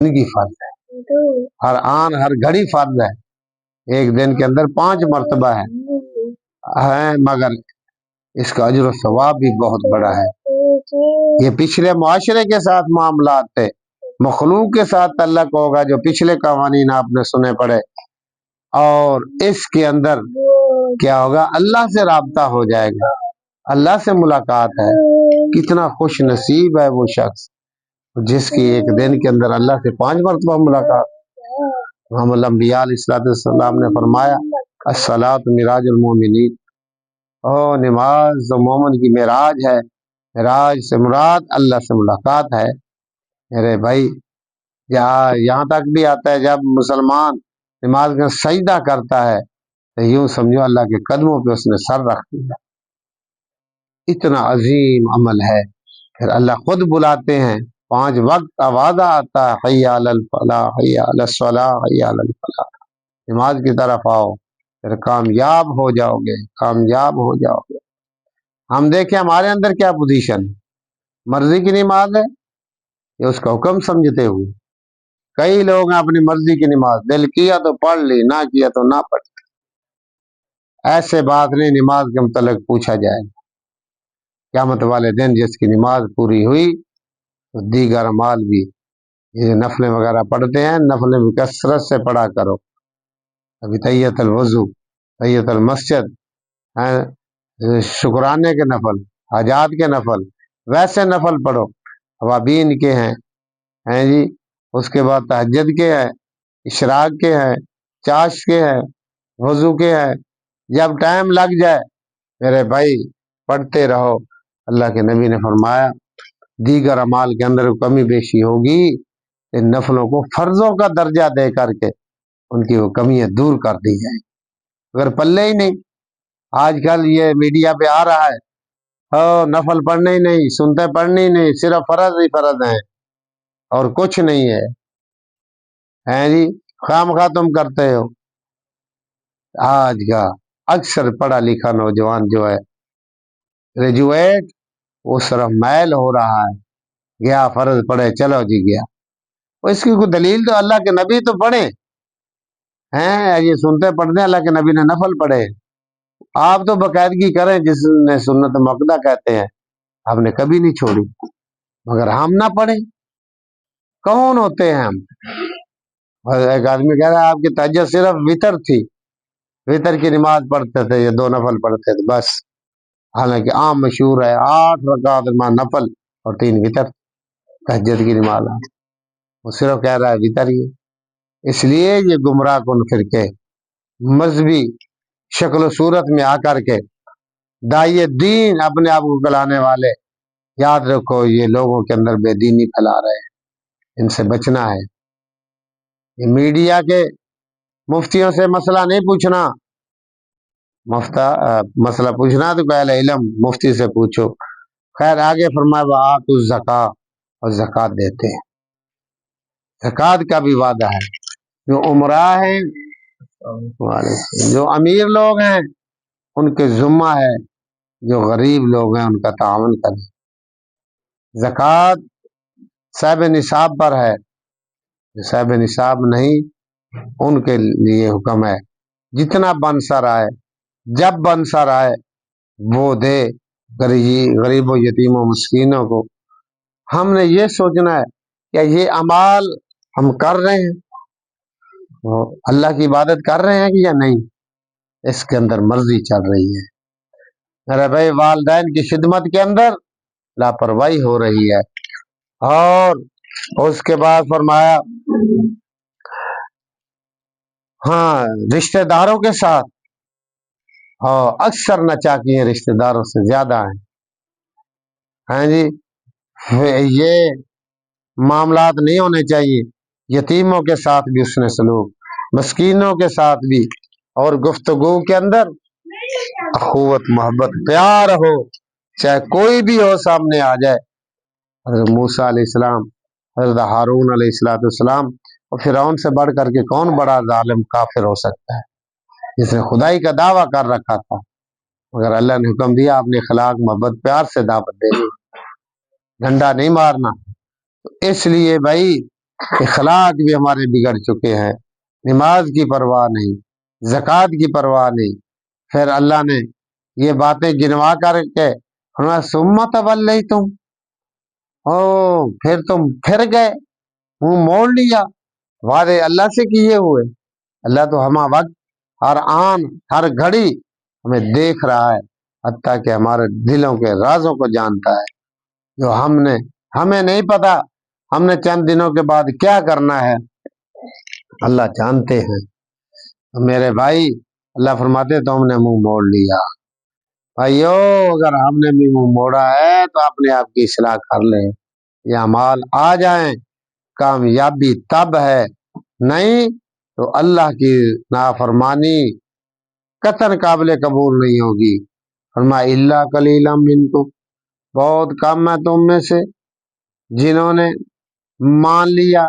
زندگی فرض ہے، ہر آن ہر گھڑی فرض ہے، ایک دن کے اندر 5 مرتبہ ہے، مگر اس کا اجر و ثواب بھی بہت بڑا ہے۔ یہ پچھلے معاشرے کے ساتھ معاملات تھے، مخلوق کے ساتھ تعلق ہوگا جو پچھلے قوانین آپ نے سنے پڑے، اور اس کے اندر کیا ہوگا، اللہ سے رابطہ ہو جائے گا، اللہ سے ملاقات ہے۔ کتنا خوش نصیب ہے وہ شخص جس کی ایک دن کے اندر اللہ سے 5 مرتبہ ملاقات۔ محمد الانبیاء علیہ السلام نے فرمایا الصلاۃ معراج المومنین، نماز تو مومن کی معراج ہے، معراج سے مراد اللہ سے ملاقات ہے۔ میرے بھائی یہاں تک بھی آتا ہے جب مسلمان نماز کا سجدہ کرتا ہے تو یوں سمجھو اللہ کے قدموں پہ اس نے سر رکھ دیا، اتنا عظیم عمل ہے۔ پھر اللہ خود بلاتے ہیں، 5 وقت آواز آتا ہے، حی علی الفلاح، حی علی الصلاح، حی علی الفلاح، نماز کی طرف آؤ، پھر کامیاب ہو جاؤ گے، کامیاب ہو جاؤ گے۔ ہم دیکھیں ہمارے اندر کیا پوزیشن، مرضی کی نماز ہے یہ اس کا حکم سمجھتے ہوئے، کئی لوگ ہیں اپنی مرضی کی نماز، دل کیا تو پڑھ لی، نہ کیا تو نہ پڑھ۔ ایسے بات نہیں، نماز کے متعلق پوچھا جائے گا قیامت والے دن، جس کی نماز پوری ہوئی تو دیگر اعمال بھی، یہ نفلیں وغیرہ پڑھتے ہیں، نفلیں بھی کثرت سے پڑھا کرو، ابھی تحیت الوضو، تحیت المسجد، شکرانے کے نفل، حاجات کے نفل، ویسے نفل پڑھو، اوابین کے ہیں جی، اس کے بعد تہجد کے ہیں، اشراق کے ہیں، چاش کے ہیں، وضو کے ہیں، جب ٹائم لگ جائے میرے بھائی پڑھتے رہو۔ اللہ کے نبی نے فرمایا دیگر اعمال کے اندر کمی بیشی ہوگی، ان نفلوں کو فرضوں کا درجہ دے کر کے ان کی وہ کمیاں دور کر دی جائیں، اگر پلے ہی نہیں۔ آج کل یہ میڈیا پہ آ رہا ہے نفل پڑھنے ہی نہیں، سنتے پڑھنے ہی نہیں، صرف فرض ہی فرض ہیں اور کچھ نہیں ہے جی، خام خواہ تم کرتے ہو۔ آج کا اکثر پڑھا لکھا نوجوان جو ہے گریجویٹ، وہ صرف میل ہو رہا ہے، گیا فرض پڑھے، چلو جی گیا، اس کی کوئی دلیل تو اللہ کے نبی تو پڑھے ہیں، یہ سنتے پڑھتے ہیں، اللہ کے نبی نے نفل پڑھے، آپ تو باقاعدگی کریں جس نے سنت مقدہ کہتے ہیں، آپ نے کبھی نہیں چھوڑی، مگر ہم نہ پڑھیں، کون ہوتے ہیں ہم؟ ایک آدمی کہہ رہا ہے آپ کی تہجد صرف وطر تھی، وطر کی نماز پڑھتے تھے، یہ 2 نفل پڑھتے تھے بس، حالانکہ عام مشہور ہے 8 رکعت نفل اور 3 وطر تہجد کی نماز، وہ صرف کہہ رہا ہے وطر ہی۔ اس لیے یہ گمراہ کن فرقے مذہبی شکل و صورت میں آ کر کے داعی دین اپنے آپ کو کہلانے والے، یاد رکھو یہ لوگوں کے اندر بے دینی پھیلا رہے ہیں، ان سے بچنا ہے۔ یہ میڈیا کے مفتیوں سے مسئلہ نہیں پوچھنا، مسئلہ پوچھنا تو پہلے علم مفتی سے پوچھو۔ خیر آگے فرمایا وآتوا الزکاۃ، اور زکوٰۃ دیتے ہیں، زکوٰۃ کا بھی وعدہ ہے۔ جو عمرا ہیں، جو امیر لوگ ہیں ان کے ذمہ ہے، جو غریب لوگ ہیں ان کا تعاون کریں۔ زکوٰۃ صاحب نصاب پر ہے، صاحب نصاب نہیں ان کے لیے حکم ہے جتنا بن سر آئے، جب بن سر آئے وہ دے غریب و یتیم و مسکینوں کو۔ ہم نے یہ سوچنا ہے کہ یہ اعمال ہم کر رہے ہیں، اللہ کی عبادت کر رہے ہیں کہ یا نہیں، اس کے اندر مرضی چل رہی ہے۔ میرے بھائی والدین کی خدمت کے اندر لاپرواہی ہو رہی ہے۔ اور اس کے بعد فرمایا رشتہ داروں کے ساتھ، اکثر نچاکیاں رشتہ داروں سے زیادہ ہیں جی، یہ معاملات نہیں ہونے چاہیے۔ یتیموں کے ساتھ بھی اس نے سلوک، مسکینوں کے ساتھ بھی، اور گفتگو کے اندر اخوت، محبت، پیار ہو، چاہے کوئی بھی ہو سامنے آ جائے۔ حضرت موسیٰ علیہ السلام، حضرت ہارون علیہ السلام، اور فرعون سے بڑھ کر کے کون بڑا ظالم کافر ہو سکتا ہے جس نے خدائی کا دعویٰ کر رکھا تھا، مگر اللہ نے حکم دیا اپنے اخلاق، محبت، پیار سے دعوت دے دی، ڈنڈا نہیں مارنا۔ اس لیے بھائی اخلاق بھی ہمارے بگڑ چکے ہیں، نماز کی پرواہ نہیں، زکوٰۃ کی پرواہ نہیں۔ پھر اللہ نے یہ باتیں گنوا کر کے فرمایا ثم تولیتم، او پھر تم پھر گئے، منہ موڑ لیا وعدے اللہ سے کیے ہوئے۔ اللہ تو ہمہ وقت، ہر آن، ہر گھڑی ہمیں دیکھ رہا ہے، حتیٰ کہ ہمارے دلوں کے رازوں کو جانتا ہے، جو ہمیں نہیں پتا ہم نے چند دنوں کے بعد کیا کرنا ہے، اللہ جانتے ہیں۔ میرے بھائی، اللہ فرماتے تو ہم نے منہ موڑ لیا۔ بھائیو، اگر ہم نے بھی منہ موڑا ہے تو اپنے آپ کی اصلاح کر لیں، یہ اعمال آ جائیں، کامیابی تب ہے، نہیں تو اللہ کی نافرمانی قطعاً قابل قبول نہیں ہوگی۔ فرمایا الا قلیلا منکم، بہت کم ہے تم میں سے جنہوں نے مان لیا،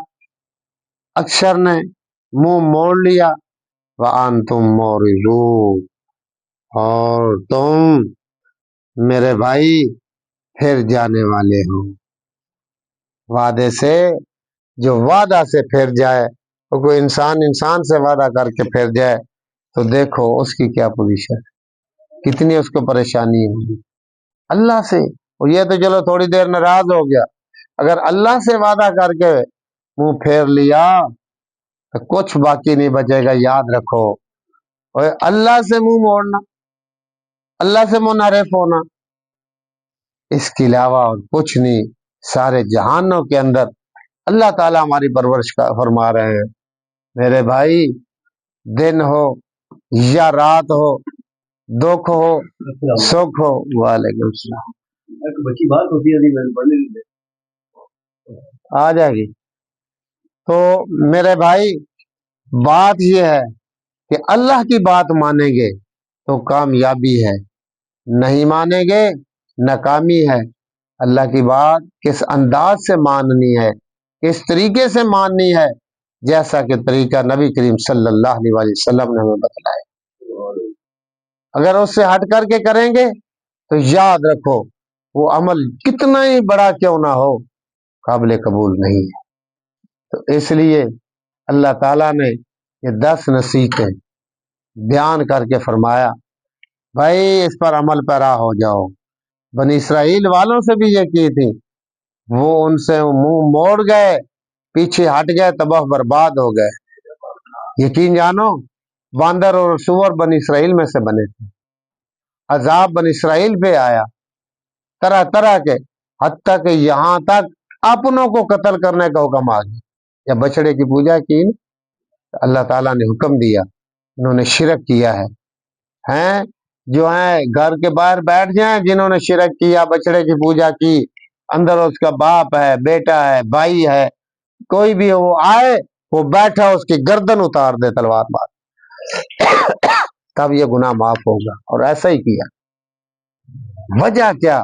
اکثر نے منہ موڑ لیا، وانتم معرضون، اور تم میرے بھائی پھر جانے والے ہو وعدے سے۔ جو وعدہ سے پھر جائے، تو کوئی انسان سے وعدہ کر کے پھر جائے تو دیکھو اس کی کیا پوزیشن، کتنی اس کو پریشانی ہوگی۔ اللہ سے یہ تو چلو تھوڑی دیر ناراض ہو گیا، اگر اللہ سے وعدہ کر کے منہ پھیر لیا تو کچھ باقی نہیں بچے گا۔ یاد رکھو، اور اللہ سے منہ موڑنا، اللہ سے منحرف ہونا، اس کے علاوہ اور کچھ نہیں۔ سارے جہانوں کے اندر اللہ تعالیٰ ہماری پرورش کا فرما رہے ہیں۔ میرے بھائی، دن ہو یا رات ہو، دکھ ہو سکھ ہو، وعلیکم السلام، بچی بات ہوتی ہے آ جائے گی۔ تو میرے بھائی، بات یہ ہے کہ اللہ کی بات مانیں گے تو کامیابی ہے، نہیں مانیں گے ناکامی ہے۔ اللہ کی بات کس انداز سے ماننی ہے، کس طریقے سے ماننی ہے، جیسا کہ طریقہ نبی کریم صلی اللہ علیہ وسلم نے ہمیں بتلایا۔ اگر اس سے ہٹ کر کے کریں گے تو یاد رکھو وہ عمل کتنا ہی بڑا کیوں نہ ہو، قابل قبول نہیں ہے۔ تو اس لیے اللہ تعالیٰ نے یہ 10 نصیحتیں بیان کر کے فرمایا بھائی اس پر عمل پیرا ہو جاؤ۔ بنی اسرائیل والوں سے بھی یہ کی تھی، وہ ان سے منہ موڑ گئے، پیچھے ہٹ گئے، تباہ برباد ہو گئے۔ یقین جانو، باندر اور سور بنی اسرائیل میں سے بنے تھے، عذاب بنی اسرائیل پہ آیا طرح طرح کے، حتیٰ کہ یہاں تک اپنوں کو قتل کرنے کا حکم آ گیا۔ یا بچڑے کی پوجا کی، اللہ تعالیٰ نے حکم دیا، انہوں نے شرک کیا ہے۔ ہیں جو ہیں گھر کے باہر بیٹھ جائیں، جنہوں نے شرک کیا، بچڑے کی پوجا کی، اندر اس کا باپ ہے، بیٹا ہے، بھائی ہے، کوئی بھی وہ آئے، وہ بیٹھا اس کی گردن اتار دے تلوار مار، تب یہ گناہ معاف ہوگا۔ اور ایسا ہی کیا۔ وجہ کیا؟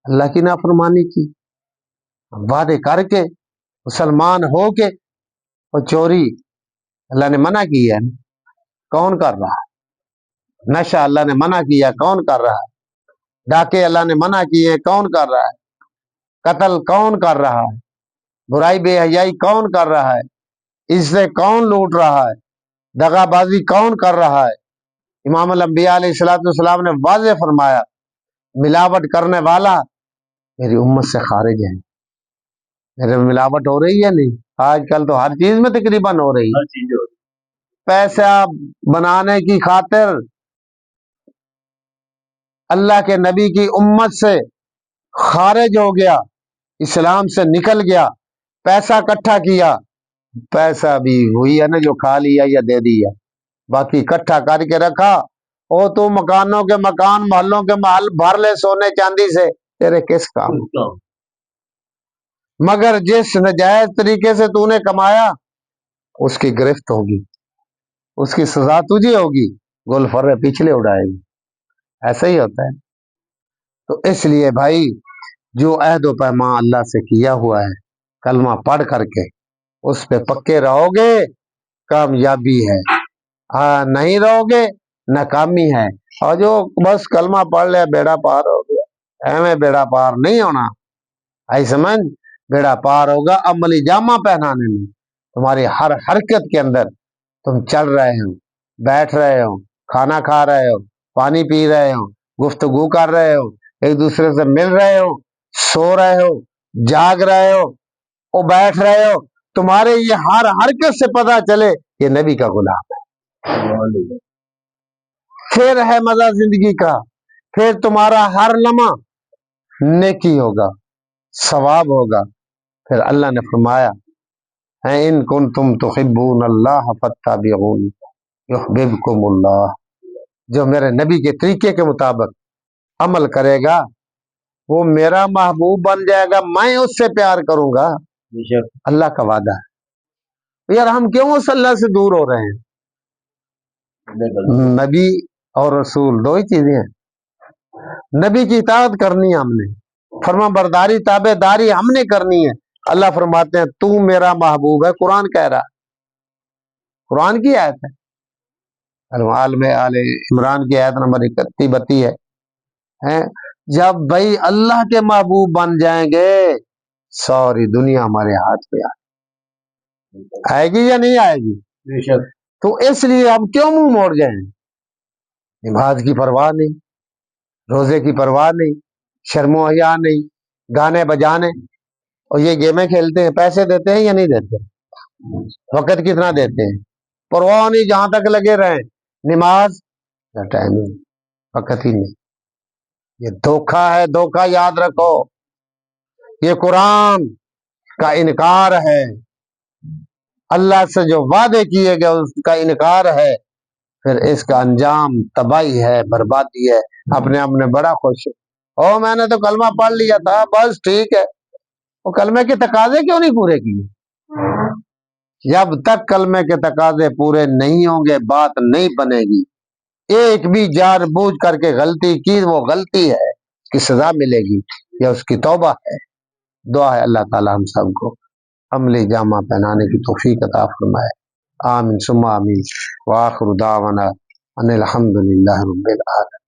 اللہ کی نافرمانی کی، وعدے کر کے، مسلمان ہو کے، اور چوری اللہ نے منع کی ہے، کون کر رہا ہے؟ نشہ اللہ نے منع کیا، کون کر رہا ہے؟ ڈاکے اللہ نے منع کیے، کون کر رہا ہے؟ قتل کون کر رہا ہے؟ برائی بے حیائی کون کر رہا ہے؟ عزت کون لوٹ رہا ہے؟ دغا بازی کون کر رہا ہے؟ امام الانبیاء علیہ السلام نے واضح فرمایا، ملاوٹ کرنے والا میری امت سے خارج ہے۔ میرے ملاوٹ ہو رہی ہے نہیں؟ آج کل تو ہر چیز میں تقریباً ہو رہی ہے۔ پیسہ بنانے کی خاطر اللہ کے نبی کی امت سے خارج ہو گیا، اسلام سے نکل گیا، پیسہ اکٹھا کیا، پیسہ بھی وہی ہے نا جو کھا لیا یا دے دیا، باقی اکٹھا کر کے رکھا۔ او تو مکانوں کے مکان، محلوں کے محل بھر لے سونے چاندی سے، تیرے کس کام؟ مگر جس نجائز طریقے سے تو نے کمایا، اس کی گرفت ہوگی، اس کی سزا تجھے ہوگی، گل فرے پچھلے اڑائے گی۔ ایسا ہی ہوتا ہے۔ تو اس لیے بھائی، جو عہد و پیمان اللہ سے کیا ہوا ہے، کلمہ پڑھ کر کے اس پہ پکے رہو گے، کامیابی ہے، نہیں رہو گے ناکامی ہے۔ اور جو بس کلمہ پڑھ لے بیڑا پار ہو گیا، ایویں بیڑا پار نہیں ہونا، آئی سمجھ؟ بیڑا پار ہوگا عملی جامہ پہنانے میں. تمہاری ہر حرکت کے اندر تم چل رہے ہو، بیٹھ رہے ہو، کھانا کھا رہے ہو، پانی پی رہے ہو، گفتگو کر رہے ہو، ایک دوسرے سے مل رہے ہو، سو رہے ہو، جاگ رہے ہو، وہ بیٹھ رہے ہو. تمہارے یہ ہر حرکت سے پتہ چلے یہ نبی کا غلام ہے. پھر ہے مزہ زندگی کا، پھر تمہارا ہر لمحہ نیکی ہوگا، ثواب ہوگا. پھر اللہ نے فرمایا ان کنتم تحبون اللہ فاتبعونی یحببکم اللہ. جو میرے نبی کے طریقے کے مطابق عمل کرے گا وہ میرا محبوب بن جائے گا، میں اس سے پیار کروں گا. اللہ کا وعدہ ہے. یار ہم کیوں اس اللہ سے دور ہو رہے ہیں؟ نبی اور رسول دو ہی چیزیں ہیں. نبی کی اطاعت کرنی ہے ہم نے، فرما برداری تابع داری ہم نے کرنی ہے. اللہ فرماتے ہیں تو میرا محبوب ہے. قرآن کہہ رہا، قرآن کی آیت ہے، عالم آل عمران کی آیت نمبر 31-32 ہے. جب بھائی اللہ کے محبوب بن جائیں گے ساری دنیا ہمارے ہاتھ پہ آئے گی یا نہیں آئے گی؟ تو اس لیے ہم کیوں منہ موڑ جائیں؟ نماز کی پرواہ نہیں، روزے کی پرواہ نہیں، شرم و حیا نہیں، گانے بجانے. اور یہ گیمیں کھیلتے ہیں، پیسے دیتے ہیں یا نہیں دیتے؟ وقت کتنا دیتے ہیں؟ پرواہ نہیں، جہاں تک لگے رہیں. نماز کا ٹائم نہیں، وقت ہی نہیں. یہ دھوکہ ہے، دھوکہ یاد رکھو. یہ قرآن کا انکار ہے، اللہ سے جو وعدے کیے گئے اس کا انکار ہے. پھر اس کا انجام تباہی ہے، بربادی ہے. اپنے آپ میں بڑا خوش او میں نے تو کلمہ پڑھ لیا تھا، بس ٹھیک ہے. وہ کلمے کے تقاضے کیوں نہیں پورے کیے؟ جب تک کلمے کے تقاضے پورے نہیں ہوں گے بات نہیں بنے گی. ایک بھی جان بوجھ کر کے غلطی کی وہ غلطی ہے، اس کی سزا ملے گی یا اس کی توبہ ہے. دعا ہے اللہ تعالی ہم سب کو عملی جامہ پہنانے کی توفیق عطا فرمائے. آمین ثم آمین. وآخر دعوانا ان الحمد للہ رب العالمین.